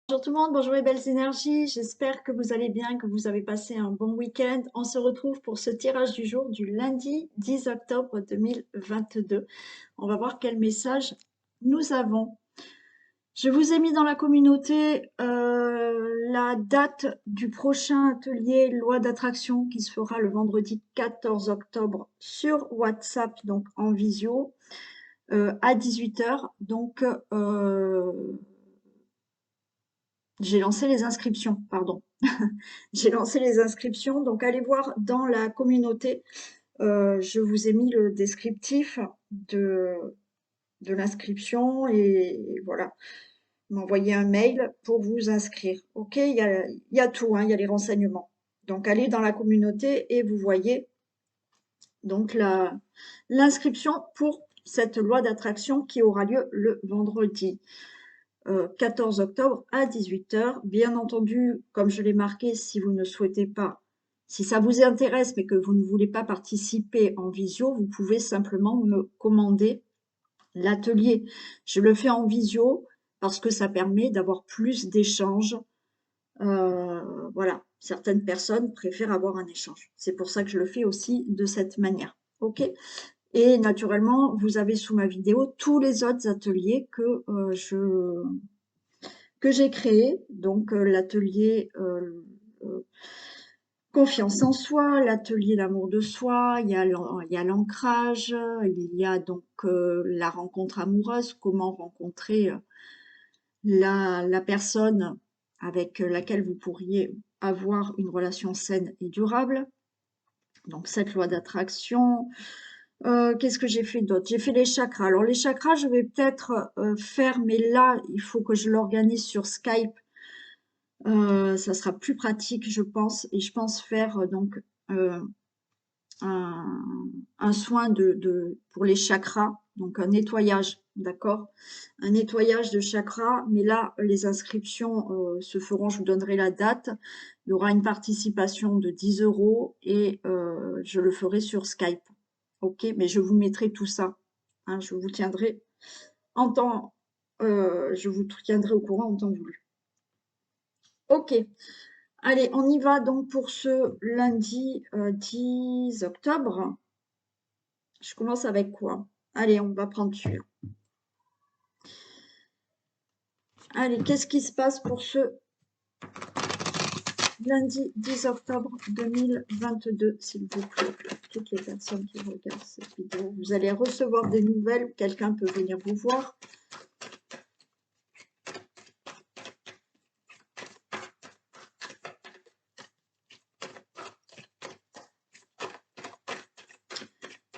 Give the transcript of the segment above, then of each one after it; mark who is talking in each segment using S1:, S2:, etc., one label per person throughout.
S1: Bonjour tout le monde, bonjour les belles énergies, j'espère que vous allez bien, que vous avez passé un bon week-end. On se retrouve pour ce tirage du jour du lundi 10 octobre 2022. On va voir quel message nous avons. Je vous ai mis dans la communauté la date du prochain atelier loi d'attraction qui se fera le vendredi 14 octobre sur WhatsApp, donc en visio, à 18 h. Donc, j'ai lancé les inscriptions, pardon. J'ai lancé les inscriptions, donc allez voir dans la communauté. Je vous ai mis le descriptif de, l'inscription et voilà, m'envoyer un mail pour vous inscrire. Ok, il y a tout, hein, il y a les renseignements. Donc allez dans la communauté et vous voyez donc l'inscription pour cette loi d'attraction qui aura lieu le vendredi 14 octobre à 18 h. Bien entendu, comme je l'ai marqué, si vous ne souhaitez pas, si ça vous intéresse mais que vous ne voulez pas participer en visio, vous pouvez simplement me commander l'atelier. Je le fais en visio parce que ça permet d'avoir plus d'échanges. Voilà, certaines personnes préfèrent avoir un échange. C'est pour ça que je le fais aussi de cette manière. Ok. Et naturellement, vous avez sous ma vidéo tous les autres ateliers que j'ai créé, donc l'atelier confiance en soi, l'atelier l'amour de soi, il y a l'ancrage, il y a donc la rencontre amoureuse, comment rencontrer la personne avec laquelle vous pourriez avoir une relation saine et durable. Donc cette loi d'attraction. Qu'est-ce que j'ai fait d'autre? J'ai fait les chakras. Alors les chakras, je vais peut-être faire, mais là, il faut que je l'organise sur Skype. Ça sera plus pratique, je pense, et je pense faire donc un soin pour les chakras, donc un nettoyage, d'accord? Un nettoyage de chakras, mais là, les inscriptions se feront, je vous donnerai la date. Il y aura une participation de 10 € et je le ferai sur Skype. Ok, mais je vous mettrai tout ça. Hein, je vous tiendrai en temps, je vous tiendrai au courant en temps voulu. Ok. Allez, on y va donc pour ce lundi 10 octobre. Je commence avec quoi? Allez, on va prendre celui-là. Allez, qu'est-ce qui se passe pour ce lundi 10 octobre 2022, s'il vous plaît? Toutes les personnes qui regardent cette vidéo, vous allez recevoir des nouvelles. Quelqu'un peut venir vous voir.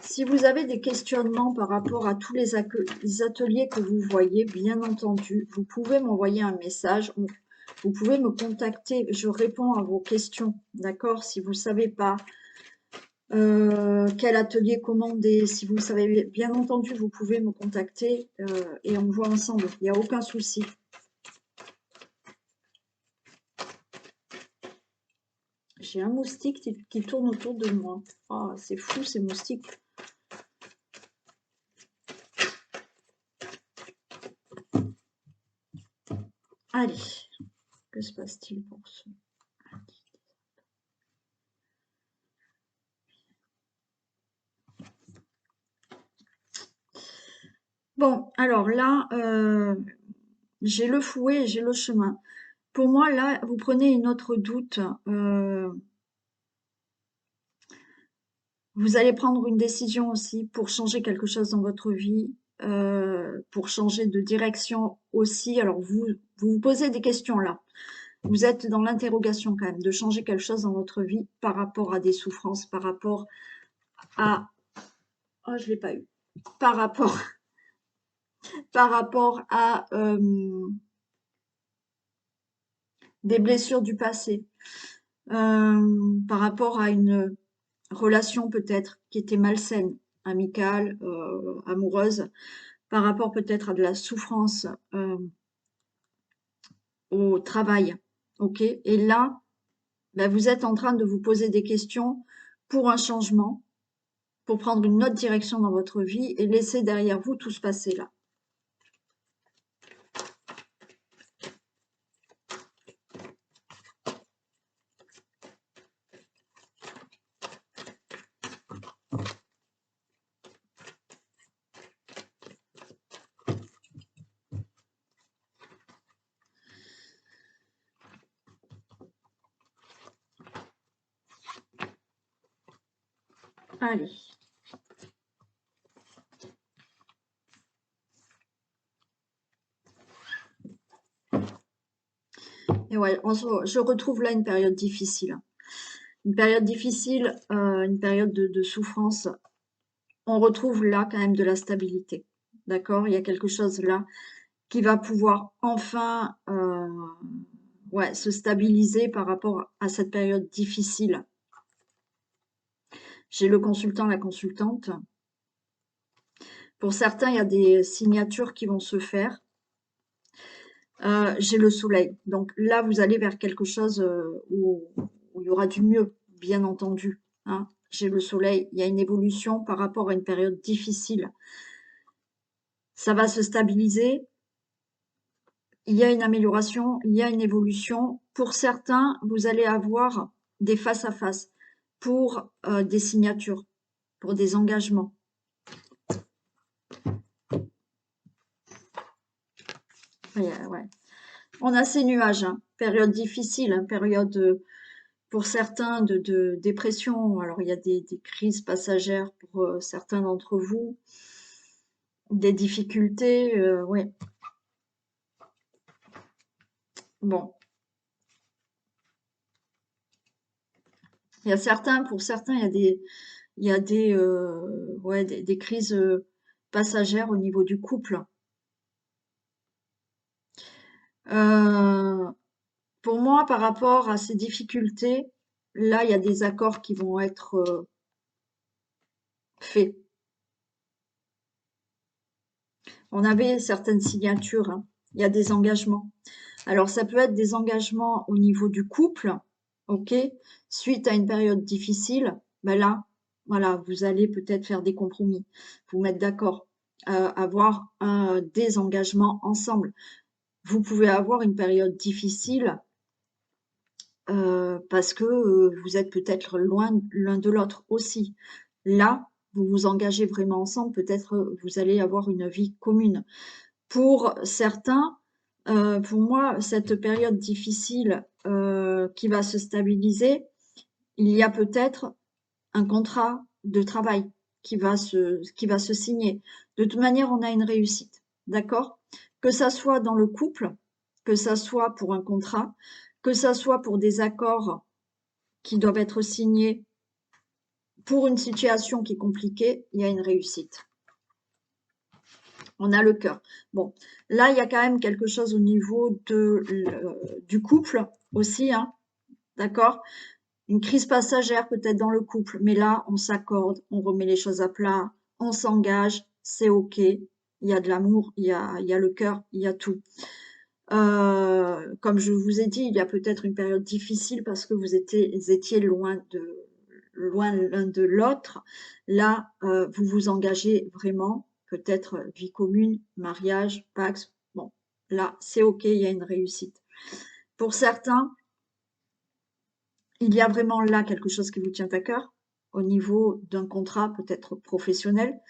S1: Si vous avez des questionnements par rapport à tous les ateliers que vous voyez, bien entendu, vous pouvez m'envoyer un message. Vous pouvez me contacter. Je réponds à vos questions, d'accord? Si vous ne savez pas quel atelier commander, si vous le savez, bien entendu, vous pouvez me contacter et on voit ensemble. Il n'y a aucun souci. J'ai un moustique qui tourne autour de moi. Oh, c'est fou ces moustiques. Allez, que se passe-t-il pour ce Bon, alors là, j'ai le fouet et j'ai le chemin. Pour moi, là, vous prenez une autre doute. Vous allez prendre une décision aussi pour changer quelque chose dans votre vie, pour changer de direction aussi. Alors, vous posez des questions là. Vous êtes dans l'interrogation quand même, de changer quelque chose dans votre vie par rapport à des souffrances, par rapport à... Oh, je l'ai pas eu. Par rapport, par rapport à des blessures du passé, par rapport à une relation peut-être qui était malsaine, amicale, amoureuse, par rapport peut-être à de la souffrance au travail. Ok. Et là, ben, vous êtes en train de vous poser des questions pour un changement, pour prendre une autre direction dans votre vie et laisser derrière vous tout se passer là. Allez. Et ouais, je retrouve là une période difficile. Une période difficile, une période de souffrance. On retrouve là quand même de la stabilité. D'accord? Il y a quelque chose là qui va pouvoir enfin ouais, se stabiliser par rapport à cette période difficile. J'ai le consultant, la consultante. Pour certains, il y a des signatures qui vont se faire. J'ai le soleil. Donc là, vous allez vers quelque chose où il y aura du mieux, bien entendu. Hein. J'ai le soleil. Il y a une évolution par rapport à une période difficile. Ça va se stabiliser. Il y a une amélioration, il y a une évolution. Pour certains, vous allez avoir des face-à-face pour des signatures, pour des engagements. Ouais. On a ces nuages, hein. Période difficile, hein, période pour certains de dépression. Alors il y a des crises passagères pour certains d'entre vous, des difficultés, ouais. Bon, il y a certains, pour certains, il y a ouais, des crises passagères au niveau du couple. Euh, pour moi, par rapport à ces difficultés, là, il y a des accords qui vont être faits. On avait certaines signatures, hein. Il y a des engagements. Alors, ça peut être des engagements au niveau du couple, ok? Suite à une période difficile, ben là, voilà, vous allez peut-être faire des compromis, vous mettre d'accord, avoir des engagements ensemble. Vous pouvez avoir une période difficile parce que vous êtes peut-être loin l'un de l'autre aussi. Là, vous vous engagez vraiment ensemble, peut-être vous allez avoir une vie commune. Pour certains, pour moi, cette période difficile qui va se stabiliser, il y a peut-être un contrat de travail qui va se signer. De toute manière, on a une réussite, d'accord? Que ça soit dans le couple, que ça soit pour un contrat, que ça soit pour des accords qui doivent être signés pour une situation qui est compliquée, il y a une réussite. On a le cœur. Bon, là, il y a quand même quelque chose au niveau du couple aussi, hein, d'accord? Une crise passagère peut-être dans le couple, mais là, on s'accorde, on remet les choses à plat, on s'engage, c'est OK. Il y a de l'amour, il y a le cœur, il y a tout. Comme je vous ai dit, il y a peut-être une période difficile parce que vous étiez loin l'un de l'autre. Là, vous vous engagez vraiment, peut-être vie commune, mariage, Pax. Bon, là, c'est OK, il y a une réussite. Pour certains, il y a vraiment là quelque chose qui vous tient à cœur au niveau d'un contrat peut-être professionnel.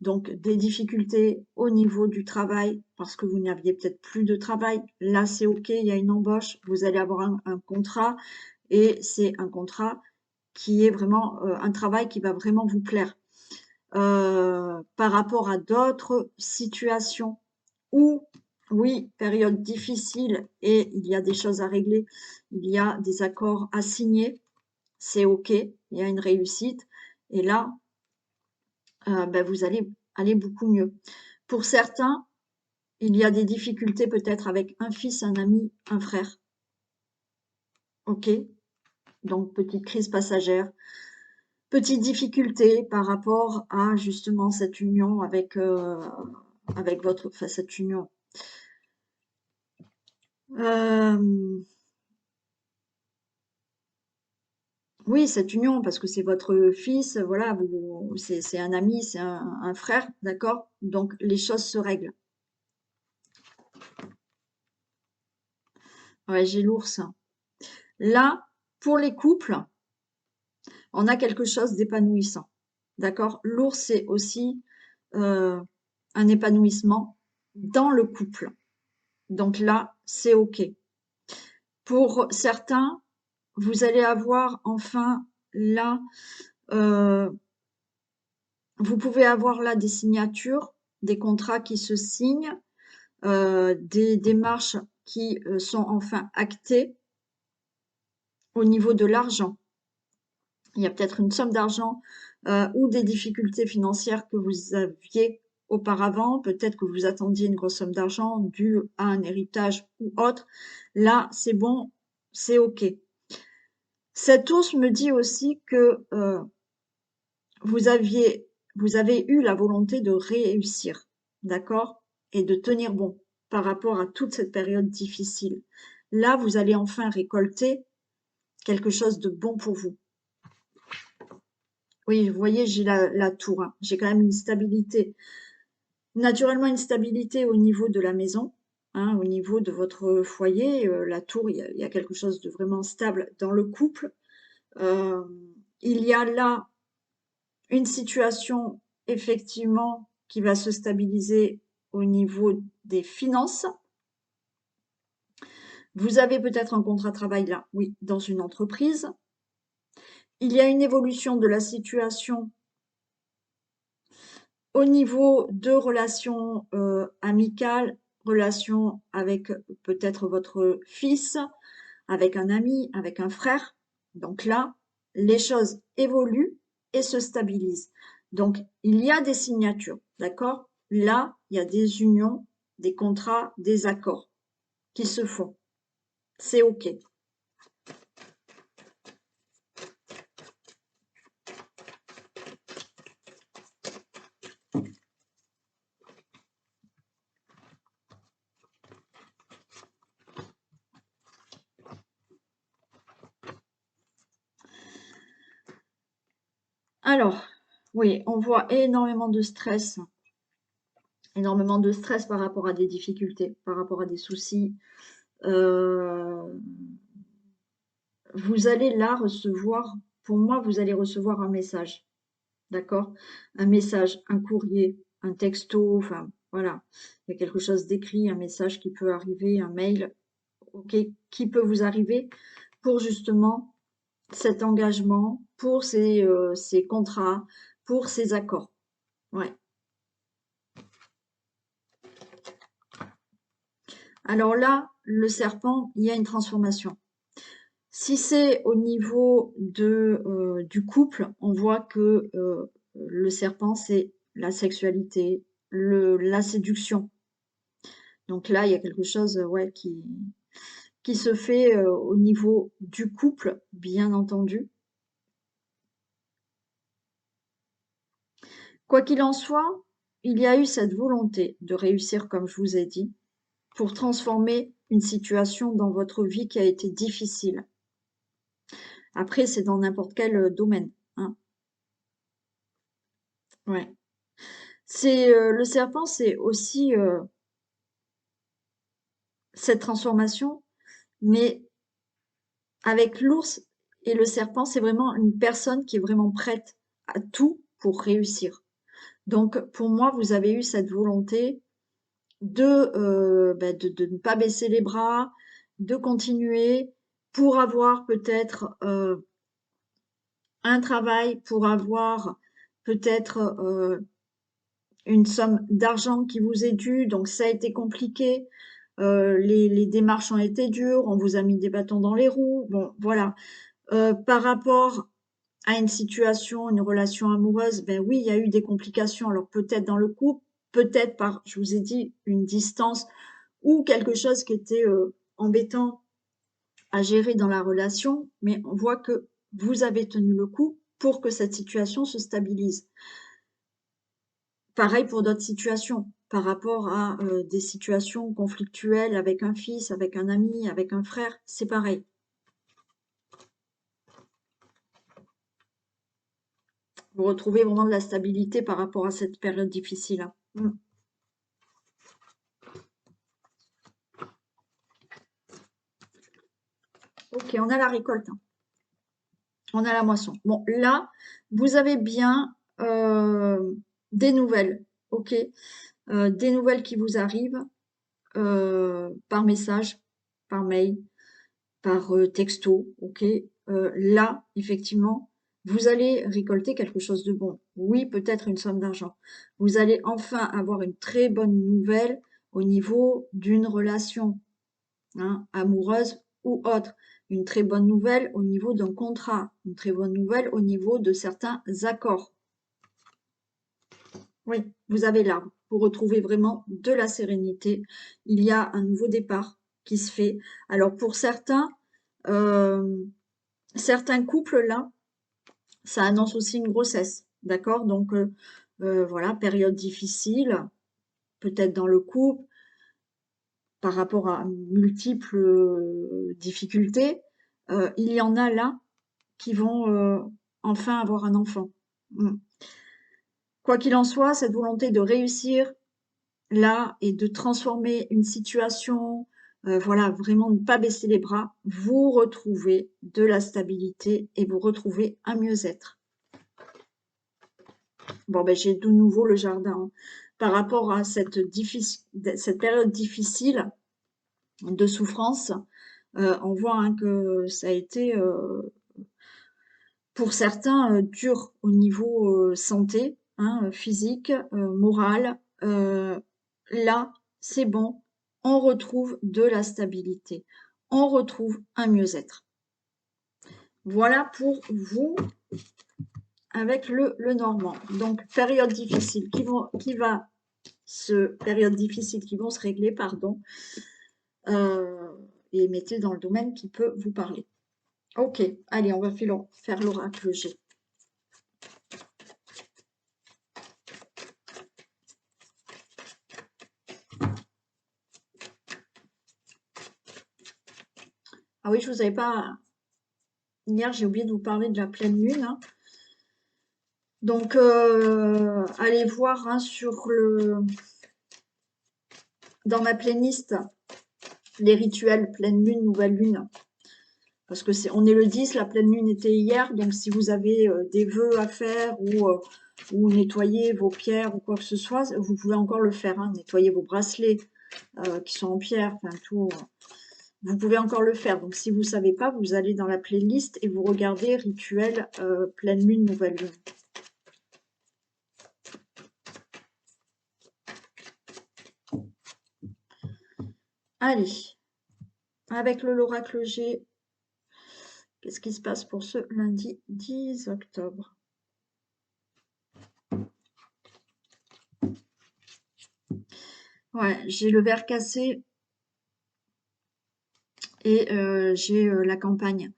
S1: Donc, des difficultés au niveau du travail parce que vous n'aviez peut-être plus de travail. Là, c'est OK, il y a une embauche, vous allez avoir un contrat et c'est un contrat qui est vraiment un travail qui va vraiment vous plaire. Par rapport à d'autres situations où, oui, période difficile et il y a des choses à régler, il y a des accords à signer, c'est OK, il y a une réussite. Et là, ben, vous allez aller beaucoup mieux. Pour certains, il y a des difficultés peut-être avec un fils, un ami, un frère. OK? Donc, petite crise passagère. Petite difficulté par rapport à justement cette union avec votre, enfin cette union. Oui, cette union, parce que c'est votre fils, voilà, c'est un ami, c'est un frère, d'accord? Donc les choses se règlent. Ouais, j'ai l'ours. Là, pour les couples, on a quelque chose d'épanouissant. D'accord? L'ours, c'est aussi un épanouissement dans le couple. Donc là, c'est OK. Pour certains, vous allez avoir enfin là Vous pouvez avoir là des signatures, des contrats qui se signent, des démarches qui sont enfin actées au niveau de l'argent. Il y a peut-être une somme d'argent ou des difficultés financières que vous aviez auparavant. Peut-être que vous attendiez une grosse somme d'argent due à un héritage ou autre. Là, c'est bon, c'est OK. Cet ours me dit aussi que vous aviez, vous avez eu la volonté de réussir, d'accord? Et de tenir bon par rapport à toute cette période difficile. Là, vous allez enfin récolter quelque chose de bon pour vous. Oui, vous voyez, j'ai la tour, hein. J'ai quand même une stabilité. Naturellement, une stabilité au niveau de la maison, hein, au niveau de votre foyer. La tour, il y a quelque chose de vraiment stable dans le couple. Euh, il y a là une situation, effectivement, qui va se stabiliser au niveau des finances. Vous avez peut-être un contrat de travail là, oui, dans une entreprise. Il y a une évolution de la situation au niveau de relations amicales, relations avec peut-être votre fils, avec un ami, avec un frère. Donc là, les choses évoluent et se stabilisent. Donc, il y a des signatures, d'accord? Là, il y a des unions, des contrats, des accords qui se font. C'est OK. Alors, oui, on voit énormément de stress par rapport à des difficultés, par rapport à des soucis. Euh, vous allez là recevoir, pour moi, vous allez recevoir un message, d'accord? Un message, un courrier, un texto, enfin, voilà. Il y a quelque chose d'écrit, un message qui peut arriver, un mail, ok, qui peut vous arriver pour justement cet engagement, pour ces contrats, pour ces accords. Ouais. Alors là, le serpent, il y a une transformation. Si c'est au niveau du couple, on voit que le serpent, c'est la sexualité, la séduction. Donc là, il y a quelque chose ouais, qui se fait au niveau du couple, bien entendu. Quoi qu'il en soit, il y a eu cette volonté de réussir, comme je vous ai dit, pour transformer une situation dans votre vie qui a été difficile. Après, c'est dans n'importe quel domaine, hein. Ouais. C'est le serpent, c'est aussi cette transformation, mais avec l'ours et le serpent, c'est vraiment une personne qui est vraiment prête à tout pour réussir. Donc, pour moi, vous avez eu cette volonté de ne pas baisser les bras, de continuer pour avoir peut-être un travail, pour avoir peut-être une somme d'argent qui vous est due. Donc, ça a été compliqué. Les démarches ont été dures, on vous a mis des bâtons dans les roues. Bon, voilà. Par rapport à une situation, une relation amoureuse, ben oui, il y a eu des complications. Alors peut-être dans le couple, peut-être par, je vous ai dit, une distance ou quelque chose qui était embêtant à gérer dans la relation, mais on voit que vous avez tenu le coup pour que cette situation se stabilise. Pareil pour d'autres situations, par rapport à des situations conflictuelles avec un fils, avec un ami, avec un frère, c'est pareil. Vous retrouvez vraiment de la stabilité par rapport à cette période difficile, hein. Ok, on a la récolte, hein. On a la moisson. Bon, là, vous avez bien des nouvelles, ok? Des nouvelles qui vous arrivent par message, par mail, par texto, ok? Là, effectivement, Vous allez récolter quelque chose de bon. Oui, peut-être une somme d'argent. Vous allez enfin avoir une très bonne nouvelle au niveau d'une relation, hein, amoureuse ou autre. Une très bonne nouvelle au niveau d'un contrat. Une très bonne nouvelle au niveau de certains accords. Oui, vous avez l'arbre. Vous retrouvez vraiment de la sérénité. Il y a un nouveau départ qui se fait. Alors pour euh, certains couples là, ça annonce aussi une grossesse, d'accord? Donc voilà, période difficile, peut-être dans le couple, par rapport à multiples difficultés. Il y en a là qui vont enfin avoir un enfant. Mm. Quoi qu'il en soit, cette volonté de réussir là et de transformer une situation, voilà, vraiment ne pas baisser les bras, vous retrouvez de la stabilité et vous retrouvez un mieux-être. Bon, ben, j'ai de nouveau le jardin, hein. Par rapport à cette période difficile de souffrance, on voit hein, que ça a été pour certains dur au niveau santé, hein, physique, moral. Là, c'est bon, on retrouve de la stabilité, on retrouve un mieux-être. Voilà pour vous avec le normand. Donc, période difficile période difficile qui vont se régler, pardon, et mettez dans le domaine qui peut vous parler. Ok, allez, on va faire l'oracle G. Ah oui, je vous avais pas... Hier, j'ai oublié de vous parler de la pleine lune, hein. Donc, allez voir hein, dans ma playlist les rituels pleine lune, nouvelle lune. Parce que on est le 10, la pleine lune était hier. Donc, si vous avez des vœux à faire ou nettoyer vos pierres ou quoi que ce soit, vous pouvez encore le faire. Hein, nettoyer vos bracelets qui sont en pierre, enfin tout. Vous pouvez encore le faire. Donc, si vous ne savez pas, vous allez dans la playlist et vous regardez rituel pleine lune, nouvelle lune. Allez, avec l'oracle G, qu'est-ce qui se passe pour ce lundi 10 octobre? Ouais, j'ai le verre cassé et j'ai la campagne.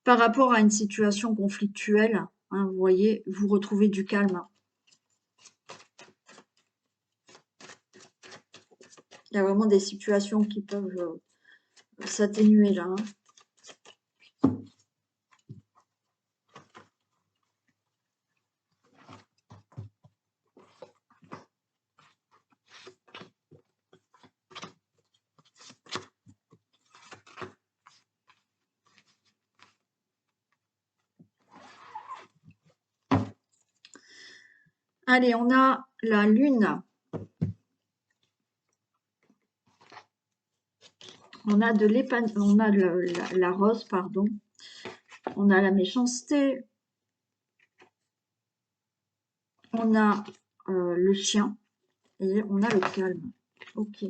S1: Par rapport à une situation conflictuelle, hein, vous voyez, vous retrouvez du calme. Il y a vraiment des situations qui peuvent s'atténuer là, hein. Allez, on a la lune. On a la rose, pardon. On a la méchanceté. On a le chien. Et on a le calme. Ok.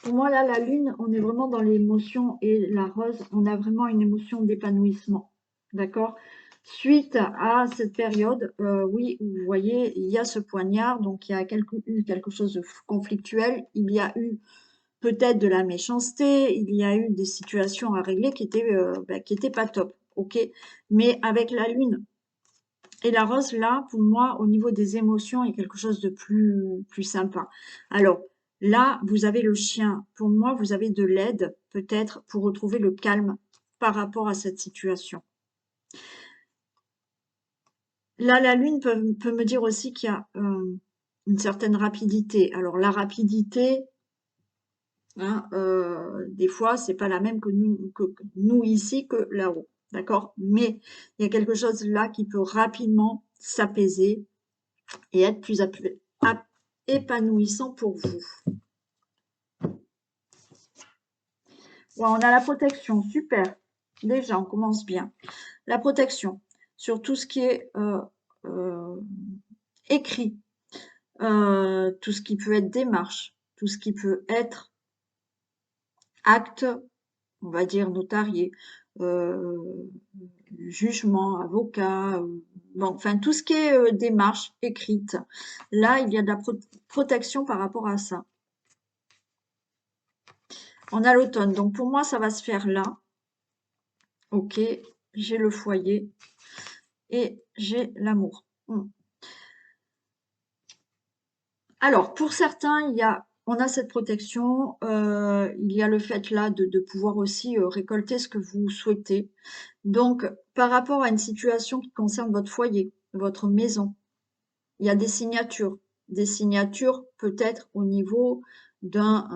S1: Pour moi, là, la lune, on est vraiment dans l'émotion et la rose, on a vraiment une émotion d'épanouissement. D'accord? Suite à cette période, oui, vous voyez, il y a ce poignard, donc il y a eu quelque chose de conflictuel, il y a eu peut-être de la méchanceté, il y a eu des situations à régler qui étaient pas top, ok? Mais avec la lune et la rose, là, pour moi, au niveau des émotions, il y a quelque chose de plus sympa. Alors, là, vous avez le chien. Pour moi, vous avez de l'aide, peut-être, pour retrouver le calme par rapport à cette situation. Là, la lune peut me dire aussi qu'il y a une certaine rapidité. Alors, la rapidité, hein, des fois, c'est pas la même que nous ici, que là-haut. D'accord? Mais il y a quelque chose là qui peut rapidement s'apaiser et être plus épanouissant pour vous. Ouais, on a la protection, super. Déjà, on commence bien. La protection. sur tout ce qui est euh, écrit, tout ce qui peut être démarche, tout ce qui peut être acte, on va dire notarié, euh, jugement, avocat, bon, enfin tout ce qui est démarche écrite. Là, il y a de la protection par rapport à ça. On a l'automne, donc pour moi, ça va se faire là. Ok, j'ai le foyer et j'ai l'amour. Alors, pour certains, on a cette protection. Il y a le fait là de pouvoir aussi récolter ce que vous souhaitez. Donc, par rapport à une situation qui concerne votre foyer, votre maison, il y a des signatures. Des signatures peut-être au niveau d'un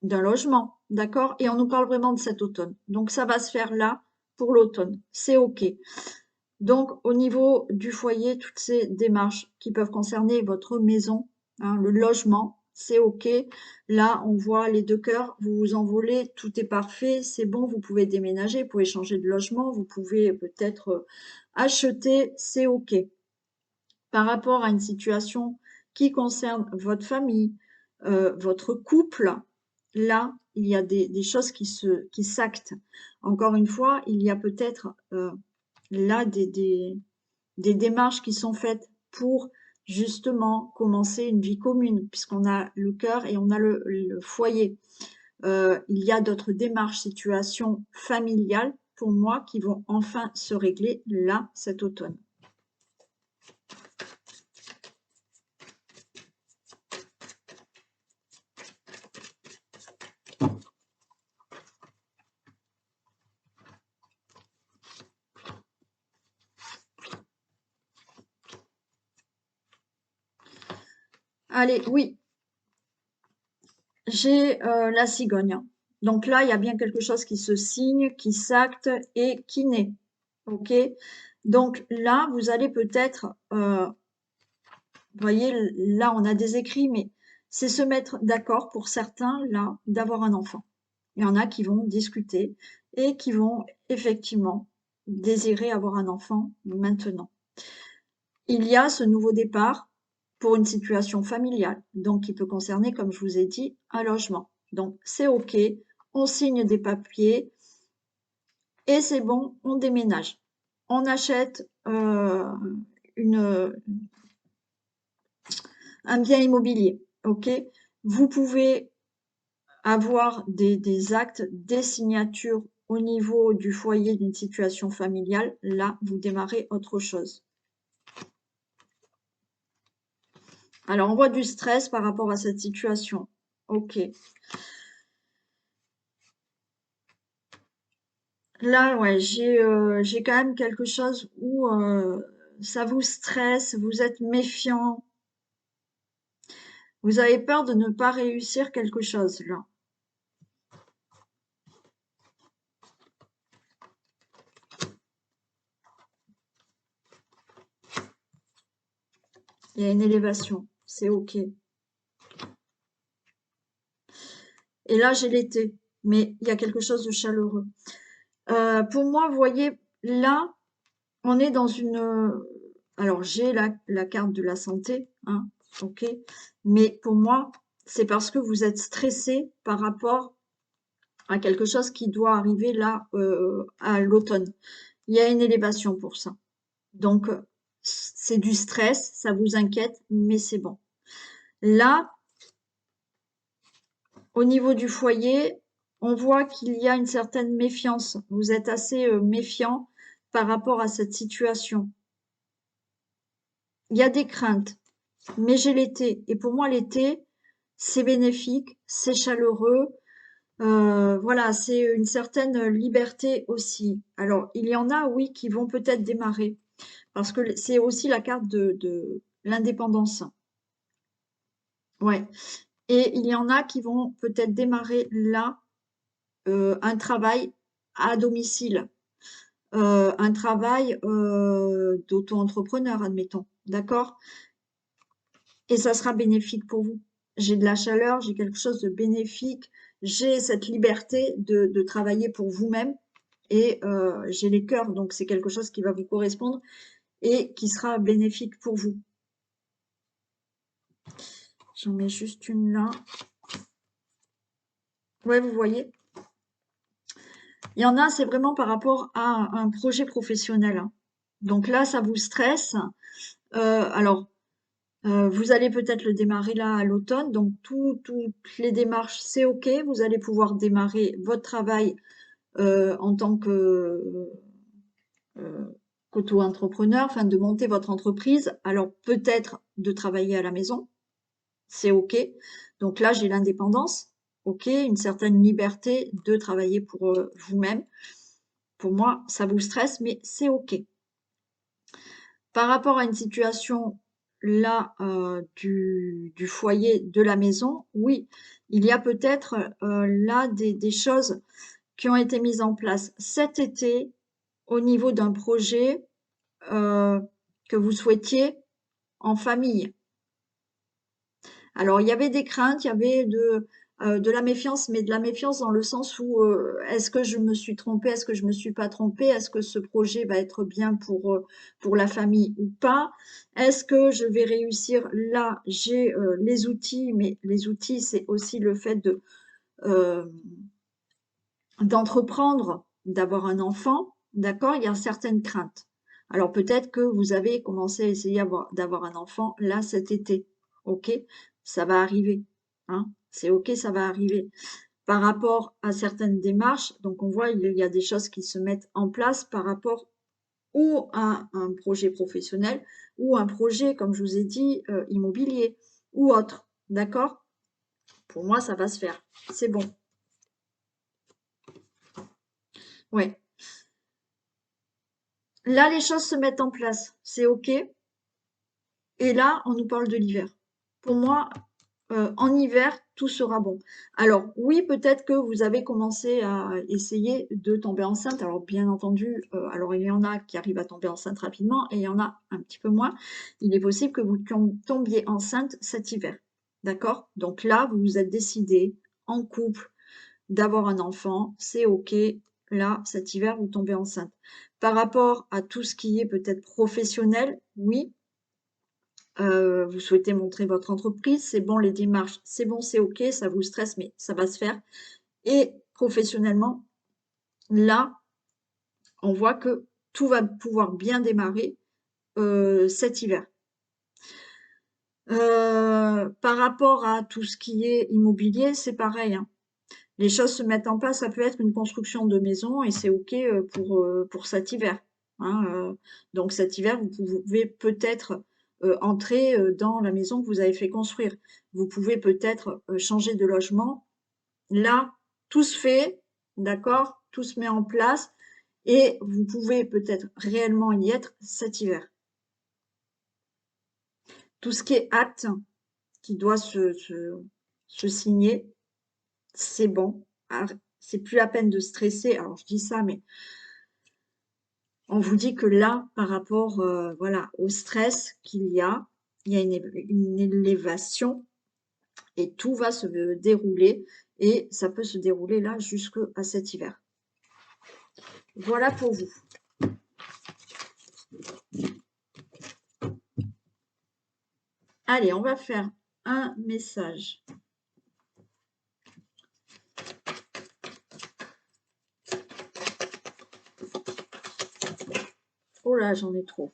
S1: logement, d'accord? Et on nous parle vraiment de cet automne. Donc, ça va se faire là pour l'automne. C'est OK. Donc, au niveau du foyer, toutes ces démarches qui peuvent concerner votre maison, hein, le logement, c'est OK. Là, on voit les deux cœurs, vous vous envolez, tout est parfait, c'est bon, vous pouvez déménager, vous pouvez changer de logement, vous pouvez peut-être acheter, c'est OK. Par rapport à une situation qui concerne votre famille, votre couple, là, il y a des choses qui s'actent. Encore une fois, il y a peut-être là des démarches qui sont faites pour justement commencer une vie commune, puisqu'on a le cœur et on a le foyer. Il y a d'autres démarches, situations familiales pour moi qui vont enfin se régler là cet automne. Allez, oui, j'ai la cigogne. Donc là, il y a bien quelque chose qui se signe, qui s'acte et qui naît. OK? Donc là, vous allez peut-être, vous voyez, là, on a des écrits, mais c'est se mettre d'accord pour certains, là, d'avoir un enfant. Il y en a qui vont discuter et qui vont effectivement désirer avoir un enfant maintenant. Il y a ce nouveau départ pour une situation familiale, donc qui peut concerner, comme je vous ai dit, un logement. Donc c'est OK, on signe des papiers et c'est bon, on déménage. On achète une, un bien immobilier, OK? Vous pouvez avoir des actes, des signatures au niveau du foyer d'une situation familiale. Là, vous démarrez autre chose. Alors, on voit du stress par rapport à cette situation. OK. Là, ouais, j'ai quand même quelque chose où ça vous stresse, vous êtes méfiant, vous avez peur de ne pas réussir quelque chose, là. Il y a une élévation, c'est OK. Et là, j'ai l'été, mais il y a quelque chose de chaleureux. Pour moi, vous voyez, là, on est dans une... alors, j'ai la carte de la santé, hein, OK, mais pour moi, c'est parce que vous êtes stressé par rapport à quelque chose qui doit arriver là à l'automne. Il y a une élévation pour ça. Donc, c'est du stress, ça vous inquiète, mais c'est bon. Là, au niveau du foyer, on voit qu'il y a une certaine méfiance. Vous êtes assez méfiant par rapport à cette situation. Il y a des craintes, mais j'ai l'été. Et pour moi, l'été, c'est bénéfique, c'est chaleureux. Voilà, c'est une certaine liberté aussi. Alors, il y en a, oui, qui vont peut-être démarrer, parce que c'est aussi la carte de l'indépendance. Ouais. Et il y en a qui vont peut-être démarrer là un travail à domicile, un travail d'auto-entrepreneur, admettons, d'accord? Et ça sera bénéfique pour vous. J'ai de la chaleur, j'ai quelque chose de bénéfique, j'ai cette liberté de travailler pour vous-même et j'ai les cœurs, donc c'est quelque chose qui va vous correspondre et qui sera bénéfique pour vous. J'en mets juste une là. Ouais, vous voyez? Il y en a, c'est vraiment par rapport à un projet professionnel, hein. Donc là, ça vous stresse. Alors, vous allez peut-être le démarrer là à l'automne, donc toutes les démarches, c'est OK. Vous allez pouvoir démarrer votre travail en tant que qu'auto-entrepreneur, enfin de monter votre entreprise. Alors peut-être de travailler à la maison, c'est OK. Donc là, j'ai l'indépendance, OK, une certaine liberté de travailler pour vous-même. Pour moi, ça vous stresse, mais c'est OK. Par rapport à une situation là du foyer, de la maison, oui, il y a peut-être là des choses qui ont été mises en place cet été au niveau d'un projet que vous souhaitiez en famille. Alors, il y avait des craintes, il y avait de la méfiance, mais de la méfiance dans le sens où est-ce que je me suis trompée, est-ce que je me suis pas trompée, est-ce que ce projet va être bien pour la famille ou pas, est-ce que je vais réussir là, j'ai les outils, mais les outils, c'est aussi le fait euh, d'entreprendre, d'avoir un enfant, d'accord, il y a certaines craintes. Alors peut-être que vous avez commencé à essayer d'avoir un enfant là cet été, ok, ça va arriver, hein, c'est ok, ça va arriver. Par rapport à certaines démarches, donc on voit il y a des choses qui se mettent en place par rapport ou à un projet professionnel ou un projet, comme je vous ai dit, immobilier ou autre, d'accord? Pour moi, ça va se faire, c'est bon, ouais. Là, les choses se mettent en place, c'est OK. Et là, on nous parle de l'hiver. Pour moi, en hiver, tout sera bon. Alors oui, peut-être que vous avez commencé à essayer de tomber enceinte. Alors bien entendu, alors il y en a qui arrivent à tomber enceinte rapidement et il y en a un petit peu moins. Il est possible que vous tombiez enceinte cet hiver. D'accord? Donc là, vous vous êtes décidé en couple d'avoir un enfant, c'est OK. Là, cet hiver, vous tombez enceinte. Par rapport à tout ce qui est peut-être professionnel, oui, vous souhaitez montrer votre entreprise, c'est bon les démarches, c'est bon, c'est OK, ça vous stresse, mais ça va se faire. Et professionnellement, là, on voit que tout va pouvoir bien démarrer cet hiver. Par rapport à tout ce qui est immobilier, c'est pareil, hein. Les choses se mettent en place, ça peut être une construction de maison et c'est OK pour cet hiver, hein. Donc cet hiver, vous pouvez peut-être entrer dans la maison que vous avez fait construire. Vous pouvez peut-être changer de logement. Là, tout se fait, d'accord? Tout se met en place et vous pouvez peut-être réellement y être cet hiver. Tout ce qui est acte qui doit se signer, c'est bon. Ah, c'est plus la peine de stresser. Alors, je dis ça, mais on vous dit que là, par rapport voilà, au stress qu'il y a une élévation et tout va se dérouler et ça peut se dérouler là jusqu'à cet hiver. Voilà pour vous. Allez, on va faire un message. Oh là, j'en ai trop.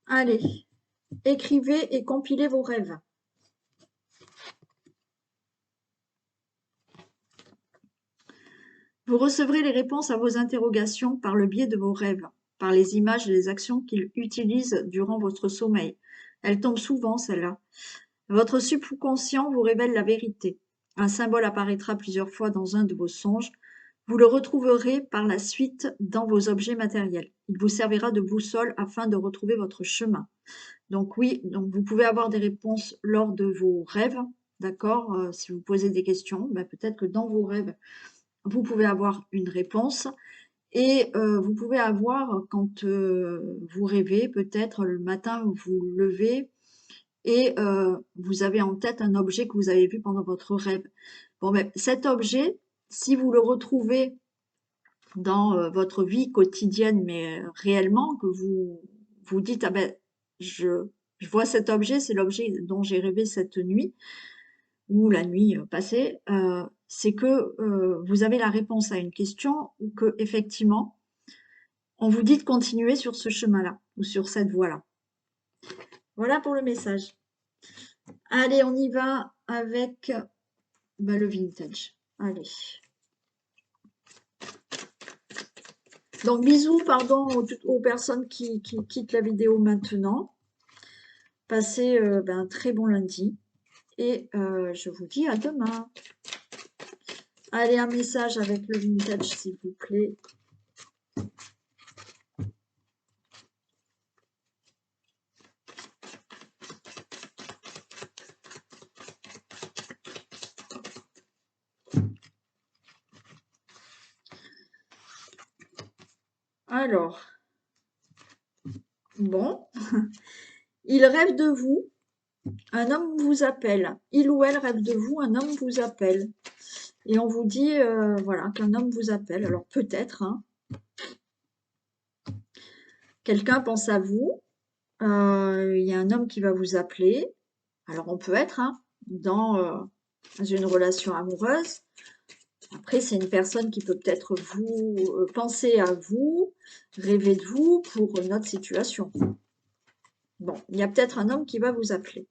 S1: Allez, écrivez et compilez vos rêves. Vous recevrez les réponses à vos interrogations par le biais de vos rêves, par les images et les actions qu'ils utilisent durant votre sommeil. Elles tombent souvent, celles-là. Votre subconscient vous révèle la vérité. Un symbole apparaîtra plusieurs fois dans un de vos songes. Vous le retrouverez par la suite dans vos objets matériels. Il vous servira de boussole afin de retrouver votre chemin. Donc oui, donc vous pouvez avoir des réponses lors de vos rêves, d'accord? Si vous posez des questions, ben peut-être que dans vos rêves, vous pouvez avoir une réponse. Et vous pouvez avoir, quand vous rêvez, peut-être le matin, vous vous levez et vous avez en tête un objet que vous avez vu pendant votre rêve. Bon, ben, cet objet, si vous le retrouvez dans votre vie quotidienne, mais réellement, que vous vous dites, ah ben, je vois cet objet, c'est l'objet dont j'ai rêvé cette nuit, ou la nuit passée, c'est que vous avez la réponse à une question ou que effectivement, on vous dit de continuer sur ce chemin-là ou sur cette voie-là. Voilà pour le message. Allez, on y va avec bah, le vintage. Allez. Donc, bisous, pardon aux personnes qui quittent la vidéo maintenant. Passez un très bon lundi. Et je vous dis à demain. Allez, un message avec le vintage, s'il vous plaît. Alors, bon, il rêve de vous, un homme vous appelle. Il ou elle rêve de vous, un homme vous appelle. Et on vous dit, voilà, qu'un homme vous appelle. Alors peut-être, hein, quelqu'un pense à vous, il y a un homme qui va vous appeler. Alors on peut être hein, dans une relation amoureuse. Après, c'est une personne qui peut peut-être vous penser à vous, rêver de vous pour une autre situation. Bon, il y a peut-être un homme qui va vous appeler.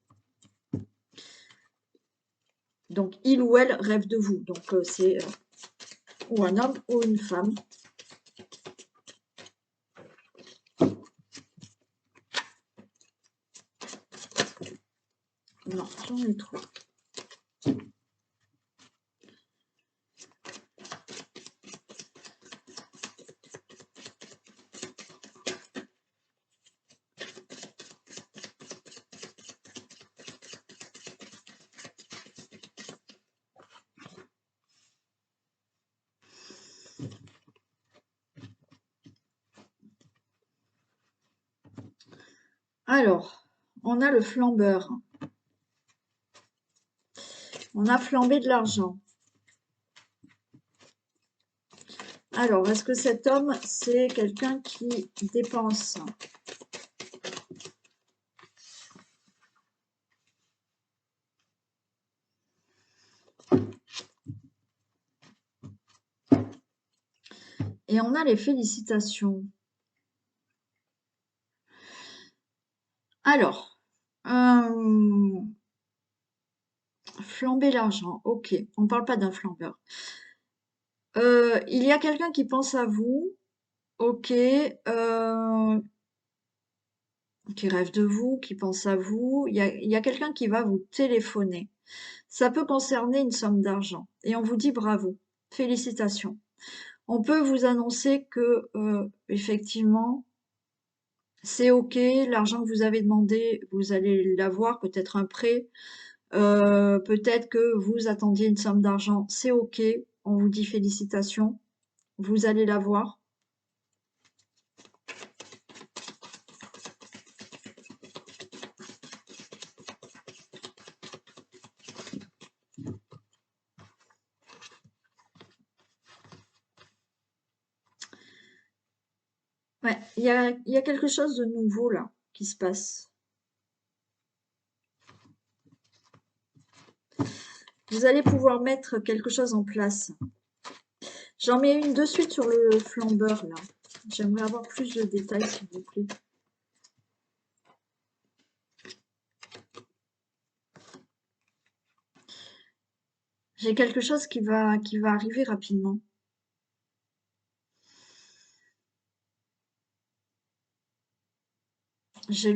S1: Donc, il ou elle rêve de vous. Donc, c'est ou un homme ou une femme. Non, j'en ai trop. Alors, on a le flambeur. On a flambé de l'argent. Alors, est-ce que cet homme, c'est quelqu'un qui dépense? Et on a les félicitations. Alors, flamber l'argent, ok, on ne parle pas d'un flambeur. Il y a quelqu'un qui pense à vous, ok, qui rêve de vous, qui pense à vous. Il y a quelqu'un qui va vous téléphoner. Ça peut concerner une somme d'argent. Et on vous dit bravo, félicitations. On peut vous annoncer que, effectivement, c'est ok, l'argent que vous avez demandé, vous allez l'avoir, peut-être un prêt, peut-être que vous attendiez une somme d'argent, c'est ok, on vous dit félicitations, vous allez l'avoir. Ouais, il y a quelque chose de nouveau là qui se passe. Vous allez pouvoir mettre quelque chose en place. J'en mets une de suite sur le flambeur là. J'aimerais avoir plus de détails s'il vous plaît. J'ai quelque chose qui va arriver rapidement. J'ai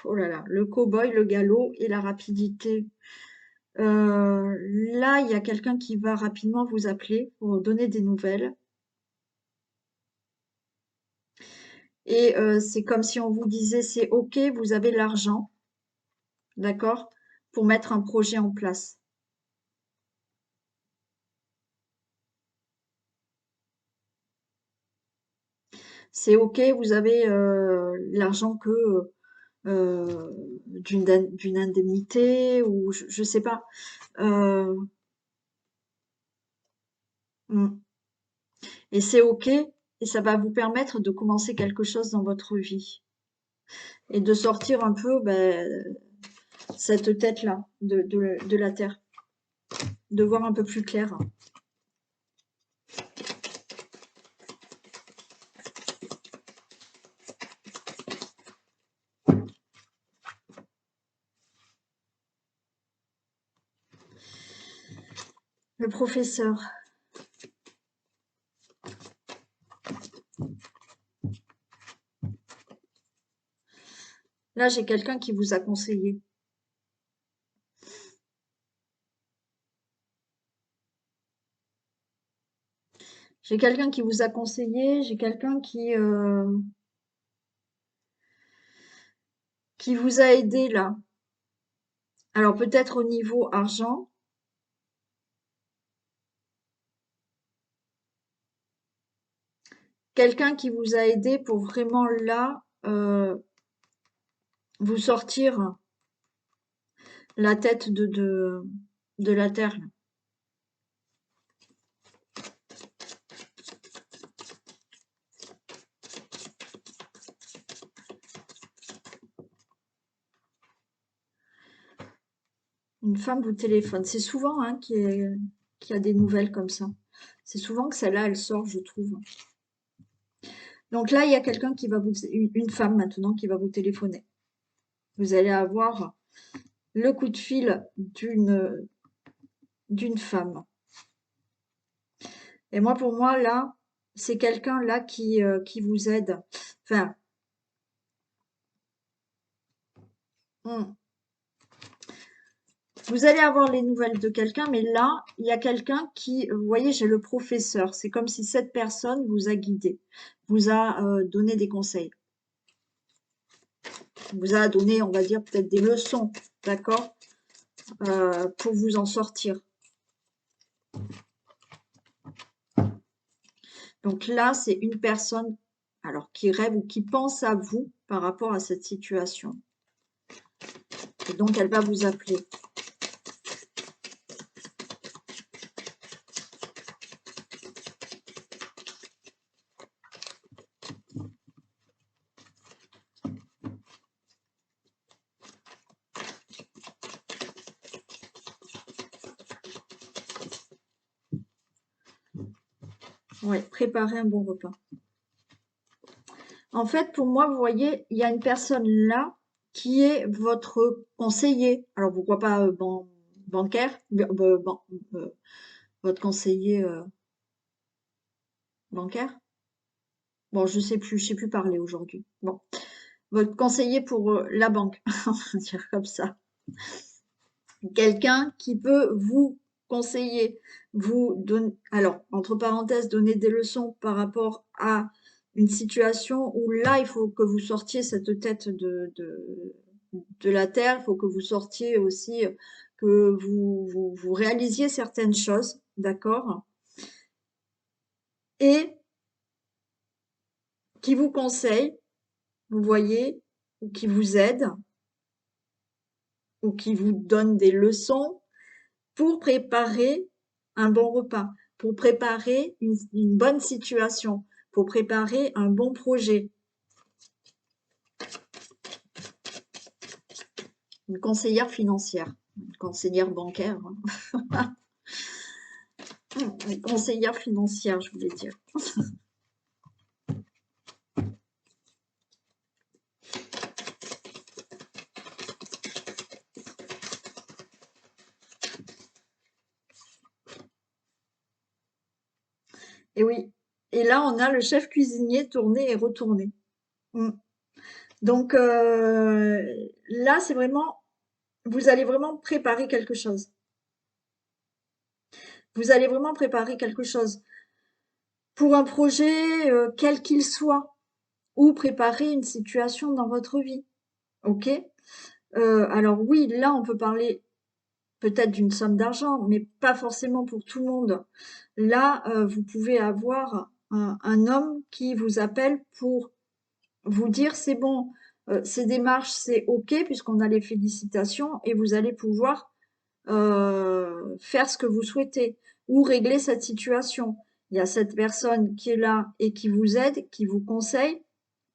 S1: oh là là, le cow-boy, le galop et la rapidité. Là, il y a quelqu'un qui va rapidement vous appeler pour donner des nouvelles. Et c'est comme si on vous disait, c'est OK, vous avez l'argent, d'accord, pour mettre un projet en place. C'est OK, vous avez l'argent que d'une indemnité ou je sais pas. Euh, mm. Et c'est OK et ça va vous permettre de commencer quelque chose dans votre vie et de sortir un peu cette tête-là de la terre, de voir un peu plus clair. Le professeur. Là, j'ai quelqu'un qui vous a conseillé. J'ai quelqu'un qui vous a conseillé, j'ai quelqu'un qui vous a aidé là. Alors peut-être au niveau argent, quelqu'un qui vous a aidé pour vraiment là vous sortir la tête de la terre. Une femme vous téléphone. C'est souvent hein, qu'il y a des nouvelles comme ça. C'est souvent que celle-là, elle sort, je trouve. Donc là, il y a quelqu'un qui va une femme maintenant qui va vous téléphoner. Vous allez avoir le coup de fil d'une femme. Et moi, pour moi, là, c'est quelqu'un là qui vous aide. Enfin, hmm, vous allez avoir les nouvelles de quelqu'un, mais là, il y a quelqu'un qui, vous voyez, j'ai le professeur. C'est comme si cette personne vous a guidé, vous a donné des conseils, vous a donné, on va dire, peut-être des leçons, d'accord, pour vous en sortir. Donc là, c'est une personne, alors, qui rêve ou qui pense à vous par rapport à cette situation. Et donc, elle va vous appeler. Ouais, préparer un bon repas. En fait, pour moi, vous voyez, il y a une personne là qui est votre conseiller. Alors, pourquoi pas bancaire, euh, votre conseiller bancaire? Bon, je sais plus parler aujourd'hui. Bon, votre conseiller pour la banque, on va dire comme ça. Quelqu'un qui peut vous conseiller, vous donner, alors, entre parenthèses, donner des leçons par rapport à une situation où là, il faut que vous sortiez cette tête de la terre, il faut que vous sortiez aussi, que vous réalisiez certaines choses, d'accord? Et qui vous conseille, vous voyez, ou qui vous aide, ou qui vous donne des leçons pour préparer un bon repas, pour préparer une bonne situation, pour préparer un bon projet. Une conseillère financière, une conseillère bancaire, une conseillère financière, je voulais dire. Et oui. Et là, on a le chef cuisinier tourné et retourné. Mm. Donc là, c'est vraiment, vous allez vraiment préparer quelque chose. Vous allez vraiment préparer quelque chose pour un projet, quel qu'il soit, ou préparer une situation dans votre vie. OK? Alors oui, là, on peut parler peut-être d'une somme d'argent, mais pas forcément pour tout le monde. Là, vous pouvez avoir un homme qui vous appelle pour vous dire c'est bon, ces démarches c'est OK puisqu'on a les félicitations et vous allez pouvoir faire ce que vous souhaitez ou régler cette situation. Il y a cette personne qui est là et qui vous aide, qui vous conseille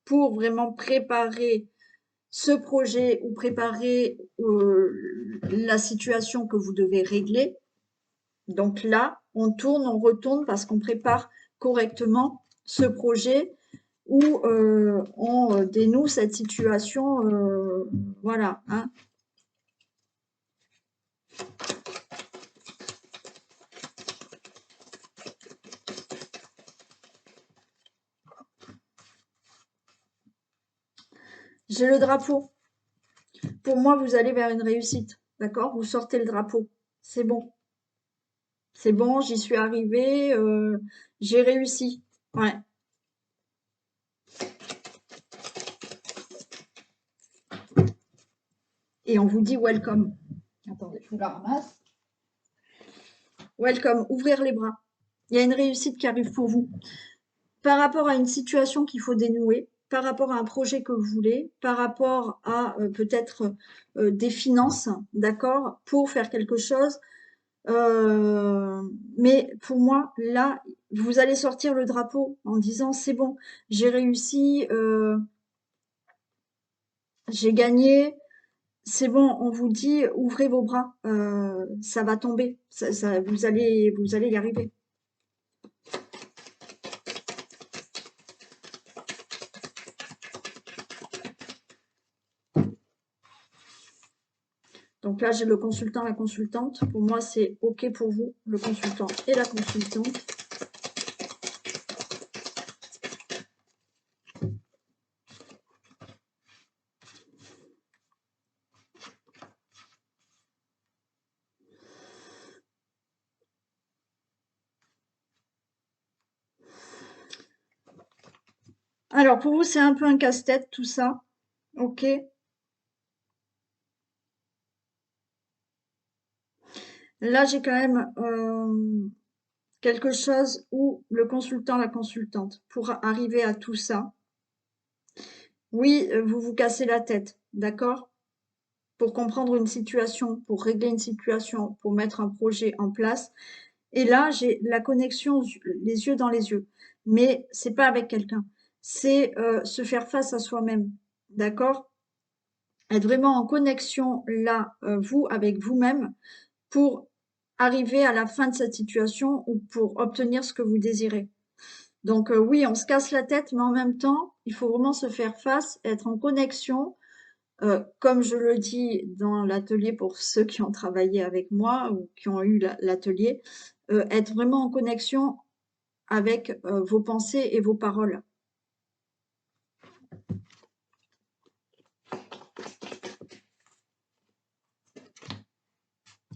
S1: pour vraiment préparer ce projet ou préparer la situation que vous devez régler. Donc là, on tourne, on retourne parce qu'on prépare correctement ce projet où on dénoue cette situation. Voilà. Hein. J'ai le drapeau. Pour moi, vous allez vers une réussite. D'accord? Vous sortez le drapeau. C'est bon. C'est bon, j'y suis arrivée. J'ai réussi. Ouais. Et on vous dit welcome. Attendez, je vous la ramasse. Welcome, ouvrir les bras. Il y a une réussite qui arrive pour vous. Par rapport à une situation qu'il faut dénouer, par rapport à un projet que vous voulez, par rapport à peut-être des finances, d'accord, pour faire quelque chose. Mais pour moi, là, vous allez sortir le drapeau en disant c'est bon, j'ai réussi, j'ai gagné, c'est bon, on vous dit ouvrez vos bras, ça va tomber, vous allez y arriver. Donc là, j'ai le consultant, la consultante. Pour moi, c'est OK pour vous, le consultant et la consultante. Alors, pour vous, c'est un peu un casse-tête, tout ça. OK. Là, j'ai quand même quelque chose où le consultant, la consultante, pour arriver à tout ça, oui, vous vous cassez la tête, d'accord? Pour comprendre une situation, pour régler une situation, pour mettre un projet en place. Et là, j'ai la connexion, les yeux dans les yeux. Mais c'est pas avec quelqu'un. C'est se faire face à soi-même, d'accord? Être vraiment en connexion là, vous, avec vous-même, pour arriver à la fin de cette situation ou pour obtenir ce que vous désirez. Donc oui, on se casse la tête, mais en même temps, il faut vraiment se faire face, être en connexion, comme je le dis dans l'atelier pour ceux qui ont travaillé avec moi ou qui ont eu l'atelier, être vraiment en connexion avec vos pensées et vos paroles.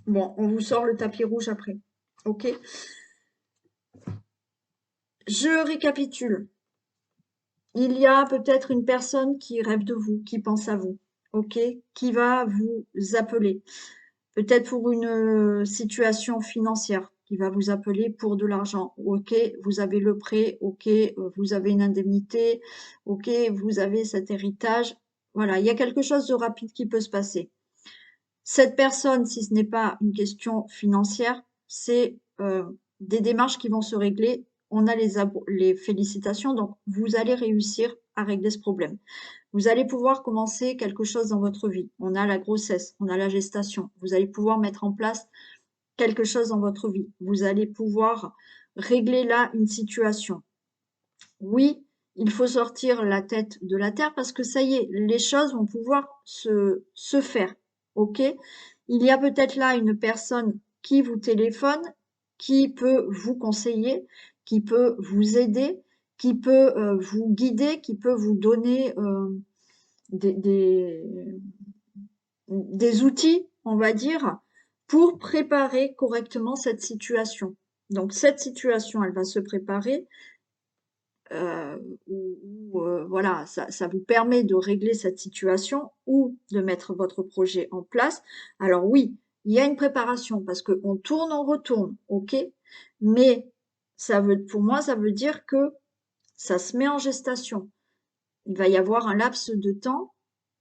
S1: Bon, on vous sort le tapis rouge après. OK? Je récapitule. Il y a peut-être une personne qui rêve de vous, qui pense à vous, OK? Qui va vous appeler. Peut-être pour une situation financière, qui va vous appeler pour de l'argent. OK, vous avez le prêt, OK, vous avez une indemnité, OK, vous avez cet héritage. Voilà, il y a quelque chose de rapide qui peut se passer. Cette personne, si ce n'est pas une question financière, c'est des démarches qui vont se régler. On a les félicitations, donc vous allez réussir à régler ce problème. Vous allez pouvoir commencer quelque chose dans votre vie. On a la grossesse, on a la gestation. Vous allez pouvoir mettre en place quelque chose dans votre vie. Vous allez pouvoir régler là une situation. Oui, il faut sortir la tête de la terre parce que ça y est, les choses vont pouvoir se faire. OK? Il y a peut-être là une personne qui vous téléphone, qui peut vous conseiller, qui peut vous aider, qui peut vous guider, qui peut vous donner des, des, des outils, on va dire, pour préparer correctement cette situation. Donc cette situation, elle va se préparer euh, voilà, ça vous permet de régler cette situation ou de mettre votre projet en place. Alors oui, il y a une préparation parce qu'on tourne, on retourne, ok, mais Pour moi, ça veut dire que ça se met en gestation. Il va y avoir un laps de temps,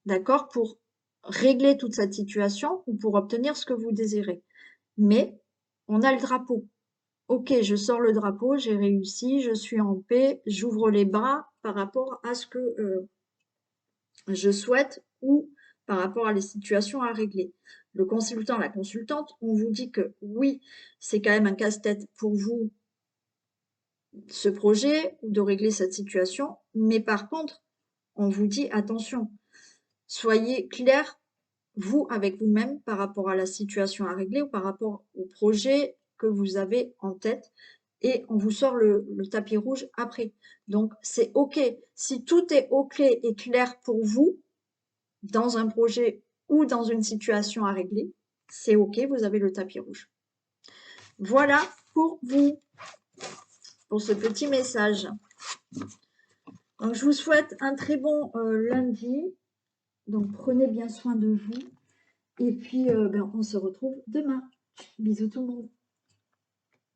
S1: d'accord, pour régler toute cette situation ou pour obtenir ce que vous désirez. Mais on a le drapeau. Ok, je sors le drapeau, j'ai réussi, je suis en paix, j'ouvre les bras par rapport à ce que je souhaite ou par rapport à les situations à régler. Le consultant, la consultante, on vous dit que oui, c'est quand même un casse-tête pour vous, ce projet, de régler cette situation, mais par contre, on vous dit attention, soyez clair, vous, avec vous-même, par rapport à la situation à régler ou par rapport au projet que vous avez en tête, et on vous sort le tapis rouge après. Donc, c'est OK. Si tout est OK et clair pour vous, dans un projet ou dans une situation à régler, c'est OK, vous avez le tapis rouge. Voilà pour vous, pour ce petit message. Donc, je vous souhaite un très bon lundi. Donc, prenez bien soin de vous. Et puis, on se retrouve demain. Bisous tout le monde.